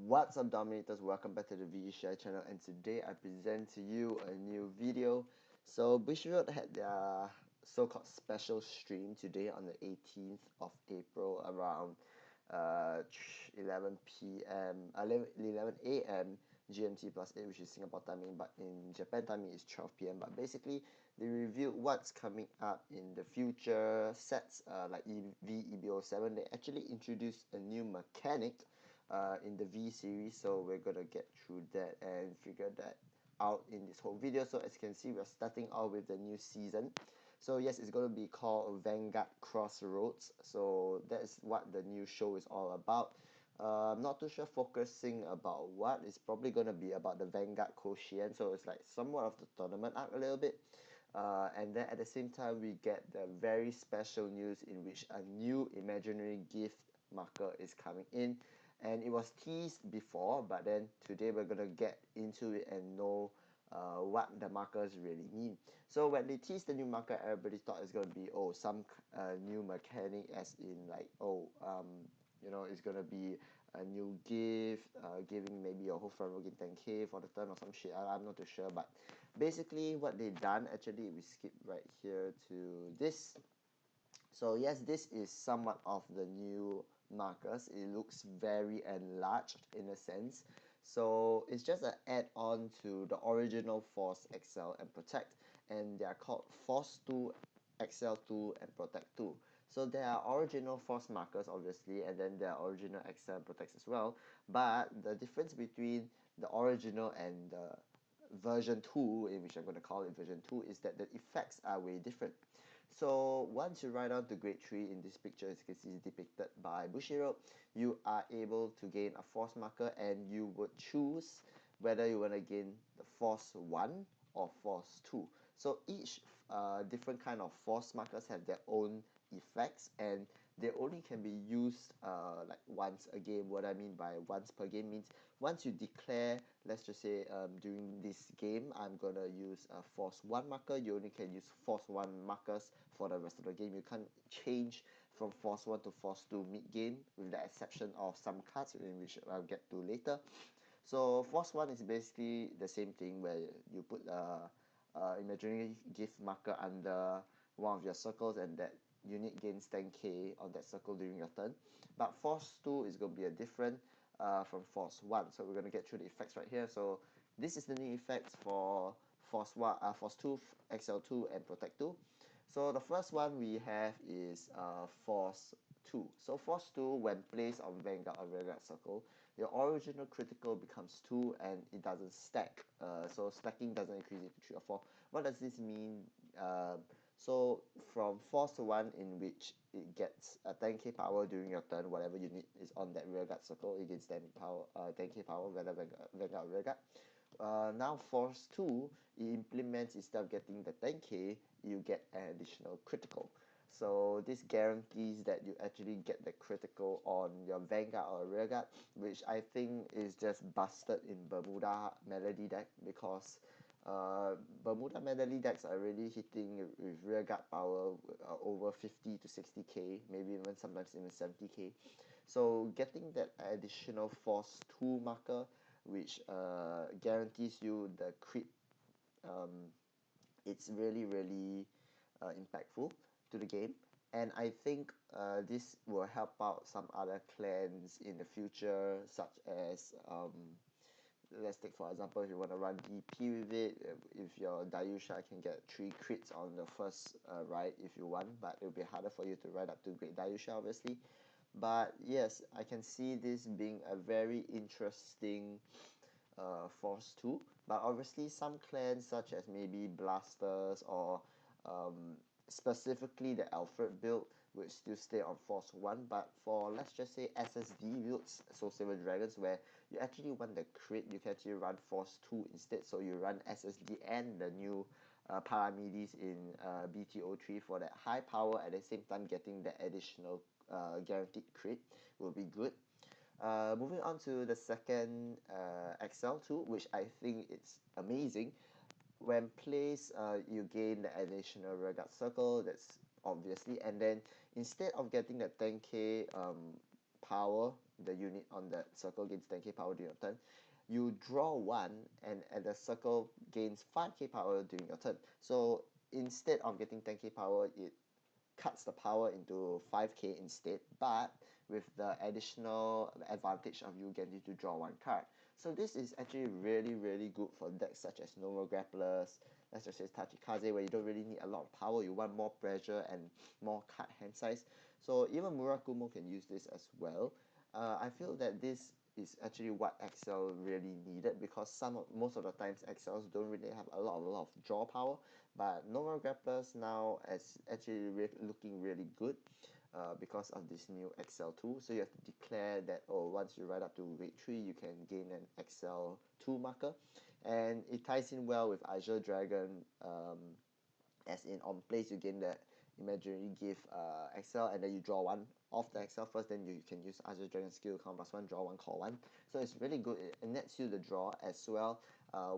What's up, Dominators? Welcome back to the VG Share channel, and today I present to you a new video. So Bushiroad had their so-called special stream today on the 18th of April around 11 p.m. 11 a.m. GMT plus 8, which is Singapore timing, but in Japan timing is 12 p.m. But basically, they revealed what's coming up in the future sets like EVO7. They actually introduced a new mechanic in the V series, so we're gonna get through that and figure that out in this whole video. So as you can see, we're starting out with the new season. So yes, it's going to be called Vanguard Crossroads. So that's what the new show is all about. I'm not too sure focusing about what. It's probably going to be about the Vanguard quotient. So it's like somewhat of the tournament arc a little bit. And then at the same time, we get the very special news in which a new imaginary gift marker is coming in. And it was teased before, but then today we're going to get into it and know what the markers really mean. So when they teased the new marker, everybody thought it's going to be some new mechanic, as in like it's going to be a new gift, giving maybe your whole front row gain 10k for the turn or some shit. I'm not too sure, but basically what they done, actually we skip right here to this. So yes, this is somewhat of the new markers. It looks very enlarged in a sense. So it's just an add-on to the original Force, Excel, and Protect, and they are called Force 2, Excel 2, and Protect 2. So there are original Force markers, obviously, and then there are original Excel and Protect as well. But the difference between the original and the version 2, in which I'm going to call it version 2, is that the effects are way different. So once you ride on to grade 3, in this picture as you can see is depicted by Bushiroad, you are able to gain a force marker, and you would choose whether you want to gain the force 1 or force 2. So each different kind of force markers have their own effects, and they only can be used like once a game. What I mean by once per game means once you declare, let's just say during this game I'm gonna use a force 1 marker, you only can use force 1 markers for the rest of the game. You can't change from force 1 to force 2 mid game, with the exception of some cards in which I'll get to later. So force 1 is basically the same thing, where you put a imaginary gift marker under one of your circles, and that unit gains 10k on that circle during your turn. But force 2 is going to be a different from force 1. So we're going to get through the effects right here. So this is the new effects for force 1, force 2, XL2, and Protect 2. So the first one we have is force 2. So force 2, when placed on Vanguard or Vanguard circle, your original critical becomes 2 and it doesn't stack. So stacking doesn't increase it to 3 or 4. What does this mean? So from force 1, in which it gets a 10k power during your turn, whatever unit is on that rearguard circle, it gets 10k power, whether Vanguard or rearguard. Now force 2, it implements, instead of getting the 10k, you get an additional critical. So this guarantees that you actually get the critical on your Vanguard or rearguard, which I think is just busted in Bermuda Melody deck, because Bermuda Melody decks are really hitting with rearguard power over 50 to 60k, maybe even sometimes even 70k. So getting that additional force 2 marker, which guarantees you the crit, it's really impactful to the game. And I think this will help out some other clans in the future, such as let's take for example, if you want to run DP with it, if your Dayusha can get 3 crits on the first ride if you want, but it will be harder for you to ride up to Great Dayusha, obviously. But yes, I can see this being a very interesting force 2, but obviously some clans such as maybe Blasters or specifically the Alfred build would still stay on force 1. But for, let's just say, SSD builds, Soul Silver Dragons, where you actually want the crit, you can actually run force 2 instead. So you run SSD and the new Paramides in BTO3 for that high power, at the same time getting the additional guaranteed crit will be good. Moving on to the second XL2, which I think it's amazing. When placed, you gain the additional rearguard circle, that's obviously, and then instead of getting the 10k power, the unit on that circle gains 10k power during your turn, you draw one, and the circle gains 5k power during your turn. So instead of getting 10k power, it cuts the power into 5k instead, but with the additional advantage of you getting to draw one card. So this is actually really good for decks such as normal grapplers, let's just say Tachikaze, where you don't really need a lot of power, you want more pressure and more card hand size. So even Murakumo can use this as well. I feel that this is actually what XL really needed, because most of the times XLs don't really have a lot of draw power, but normal grapplers now is actually looking really good because of this new XL2. So you have to declare that, oh, once you ride up to grade 3, you can gain an XL2 marker, and it ties in well with Azure Dragon, as in on place you gain the imaginary gift XL, and then you draw one off the XL first, then you can use Azure Dragon skill, count +1, draw one, call one. So it's really good. It nets you the draw as well.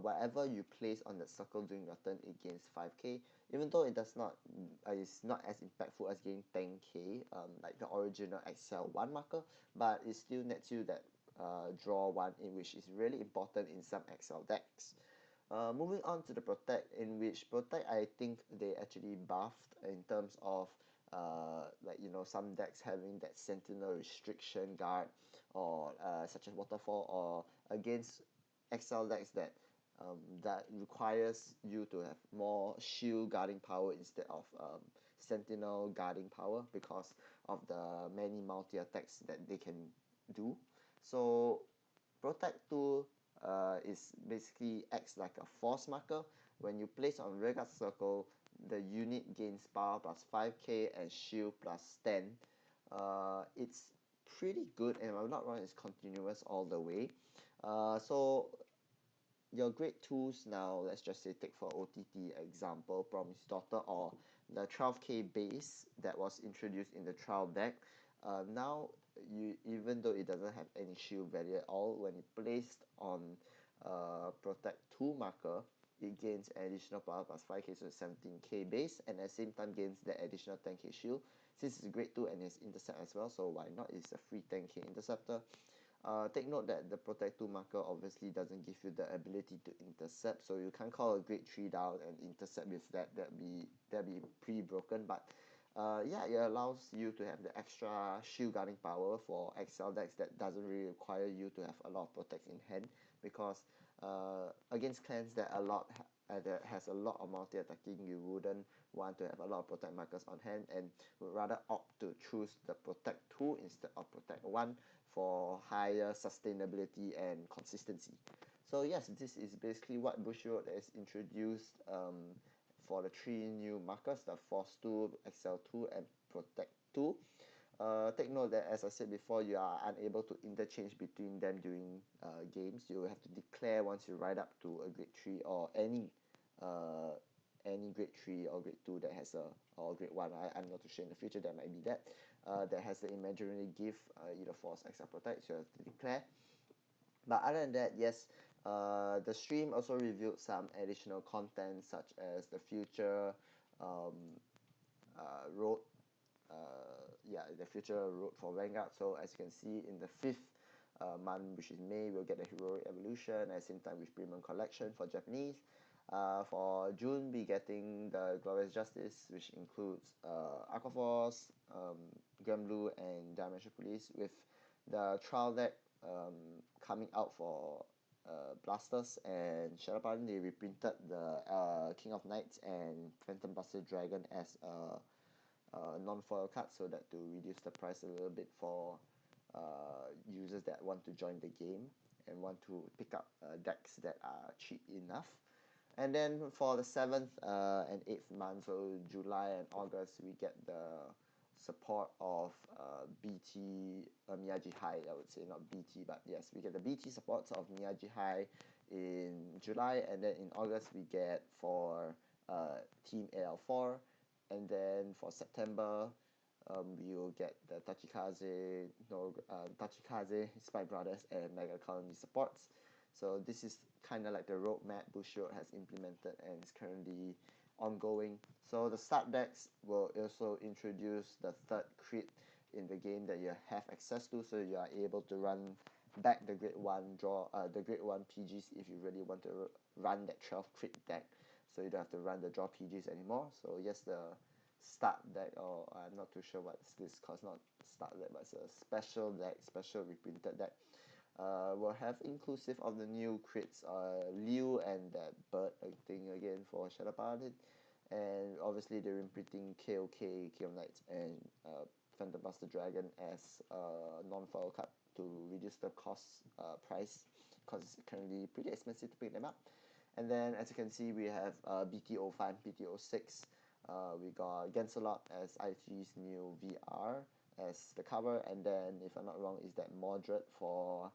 Whatever you place on the circle during your turn, it gains 5k, even though it does not it's not as impactful as getting 10k like the original XL1 marker, but it still nets you that draw one, in which is really important in some XL decks. Moving on to the Protect, in which Protect, I think they actually buffed in terms of like, you know, some decks having that Sentinel restriction guard, or such as Waterfall, or against XL decks that requires you to have more shield guarding power instead of Sentinel guarding power, because of the many multi attacks that they can do. So Protect 2 is basically acts like a force marker. When you place on rearguard circle, the unit gains power +5k and shield +10. It's pretty good, and if I'm not wrong, it's continuous all the way. So your grade 2s now, let's just say take for OTT example, Promise Daughter, or the 12k base that was introduced in the trial deck. Now, even though it doesn't have any shield value at all, when it placed on Protect 2 marker, it gains additional power +5k, so 17k base, and at the same time gains the additional 10k shield. Since it's grade 2 and it's intercept as well, so why not? It's a free 10k interceptor. Take note that the Protect 2 marker obviously doesn't give you the ability to intercept, so you can't call a grade 3 down and intercept with that. That'd be pretty broken, but yeah, it allows you to have the extra shield guarding power for XL decks that doesn't really require you to have a lot of Protects in hand, because against clans that that has a lot of multi-attacking, you wouldn't want to have a lot of Protect markers on hand, and would rather opt to choose the Protect 2 instead of Protect 1 for higher sustainability and consistency. So yes, this is basically what Bushiroad has introduced for the 3 new markers, the Force 2, XL2, and Protect 2. Take note that, as I said before, you are unable to interchange between them during games. You have to declare once you ride up to a grade 3, or any grade 3 or grade 2 that has or grade 1, I'm not too sure, in the future there might be that has the imaginary gift, either Force, XL, Protect, so you have to declare. But other than that, yes, the stream also revealed some additional content, such as the future road, the future road for Vanguard. So as you can see, in the 5th month, which is May, we'll get the Heroic Evolution at the same time with Premium Collection for Japanese. For June, be getting the Glorious Justice, which includes Aquaforce, Granblue, and Dimension Police, with the trial deck coming out for Blasters and Shadow Paladin. They reprinted the King of Knights and Phantom Blaster Dragon as non-foil cards, so that to reduce the price a little bit for users that want to join the game and want to pick up decks that are cheap enough. And then for the 7th and 8th month, so July and August, we get the support of BT Miyagi High, I would say, not BT, but yes, we get the BT supports of Miyagi High in July, and then in August we get for Team AL4, and then for September we will get the Tachikaze, Spy Brothers, and Mega Colony supports. So this is kind of like the roadmap Bushiroad has implemented and is currently ongoing. So the start decks will also introduce the 3rd crit in the game that you have access to, so you are able to run back the grade 1 the grade 1 PGs if you really want to run that 12 crit deck, so you don't have to run the draw PGs anymore. So yes, the start deck, or I'm not too sure what this called, not start deck, but it's a special deck, special reprinted deck, will have inclusive of the new crits, Liu and that bird thing again for Shadow Paladin, and obviously they're imprinting KOK, Chaos Knights, and Phantom Buster Dragon as a non-foil card to reduce the cost price, because it's currently pretty expensive to pick them up. And then as you can see, we have BT05, BT06. We got Gancelot as IG's new VR as the cover, and then if I'm not wrong, is that Moderate for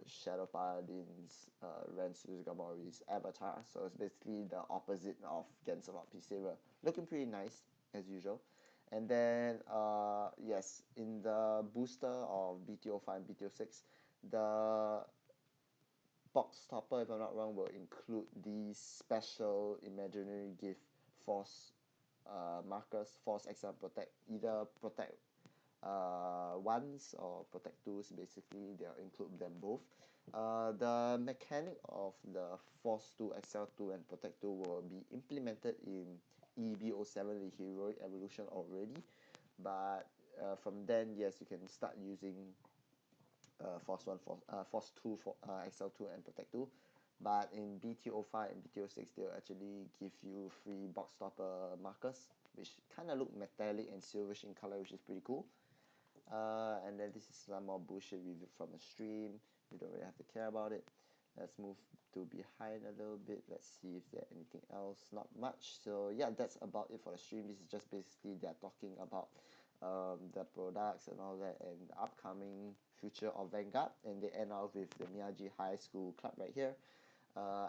Shadow Paladin's Ren Suzugamori's avatar. So it's basically the opposite of Gancelot Peace Saver, looking pretty nice as usual. And then yes, in the booster of BT05 and BT06, the box topper, if I'm not wrong, will include these special imaginary gift force markers, force XL protect, either protect ones or protect twos. Basically they'll include them both. The mechanic of the force 2, XL 2 and protect 2 will be implemented in EB07, the heroic evolution already, but from then, yes, you can start using force 1, force 2 for XL2 and protect 2. But in BT05 and BT06, they'll actually give you free box topper markers, which kind of look metallic and silverish in color, which is pretty cool. And then this is some more bullshit review from the stream. You don't really have to care about it. Let's move to behind a little bit. Let's see if there's anything else. Not much. So yeah, that's about it for the stream. This is just basically they're talking about the products and all that, and the upcoming future of Vanguard, and they end off with the Miyagi High School Club right here.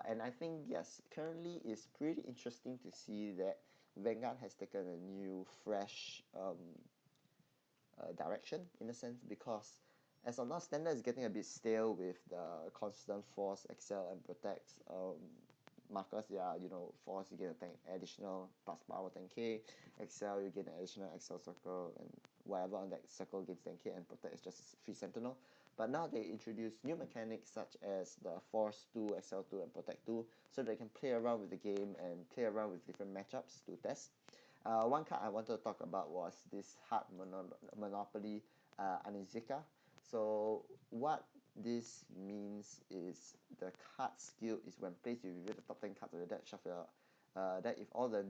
And I think, yes, currently it's pretty interesting to see that Vanguard has taken a new, fresh direction in a sense, because as of now, standard is getting a bit stale with the constant force, excel, and protect markers. Yeah, you know, force you get a 10 additional plus power 10k, excel you get an additional excel circle, and whatever on that circle gets 10k, and protect is just free sentinel. But now they introduce new mechanics such as the force 2, excel 2, and protect 2, so they can play around with the game and play around with different matchups to test. One card I wanted to talk about was this hard monopoly, Anizika. So what this means is the card skill is when placed, you reveal the top 10 cards of your deck, shuffle that if all the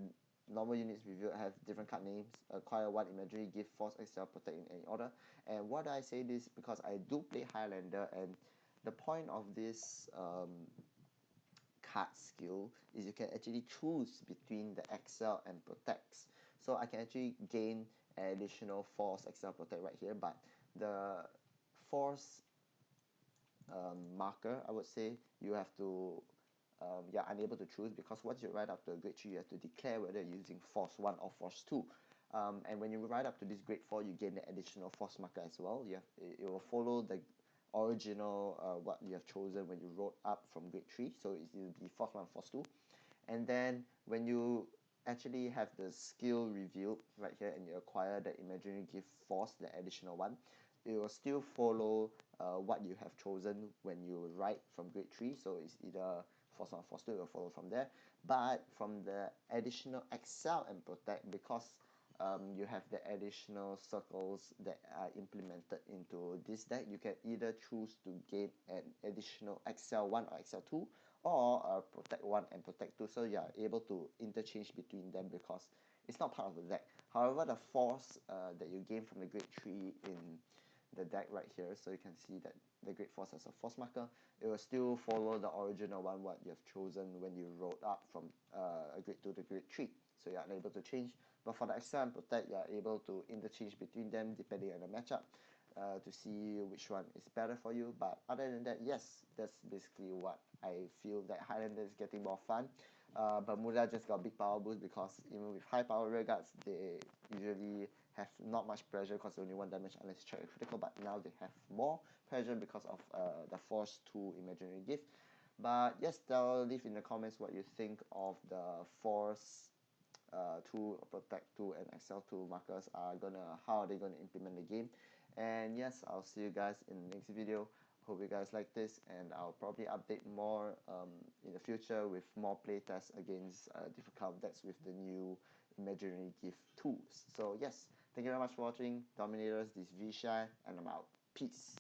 normal units revealed have different card names, acquire one imaginary gift, force, excel, protect in any order. And why do I say this? Because I do play Highlander, and the point of this card skill is you can actually choose between the excel and protects. So I can actually gain additional force, excel, protect right here, but the force marker, I would say you have to you're unable to choose, because once you ride up to a grade 3, you have to declare whether you're using force 1 or force 2. And when you ride up to this grade 4, you gain the additional force marker as well. It will follow the original what you have chosen when you rode up from grade 3, so it will be force 1, force 2. And then when you actually have the skill revealed right here and you acquire the imaginary gift force, the additional one, it will still follow what you have chosen when you ride from grade 3, so it's either force 1 or force 2, it will follow from there. But from the additional excel and protect, because you have the additional circles that are implemented into this deck, you can either choose to gain an additional excel 1 or excel 2, or protect 1 and protect 2, so you are able to interchange between them because it's not part of the deck. However, the force that you gain from the grade 3 in the deck right here, so you can see that the grade force has a force marker, it will still follow the original one what you have chosen when you rode up from a grade 2 to grade 3, so you are unable to change. But for the excel and protect, you are able to interchange between them depending on the matchup to see which one is better for you. But other than that, yes, that's basically what I feel that Highlander is getting more fun. Bermuda just got big power boost, because even with high power rear guards, they usually have not much pressure because only 1 damage unless check a critical, but now they have more pressure because of the force 2 imaginary gift. But yes, leave in the comments what you think of the force tool, protect tool, and excel tool markers are how are they gonna implement the game. And yes, I'll see you guys in the next video. Hope you guys like this, and I'll probably update more in the future with more playtests against different kind of decks with the new imaginary gift tools. So yes, thank you very much for watching. Dominators, this is Vishai, and I'm out. Peace.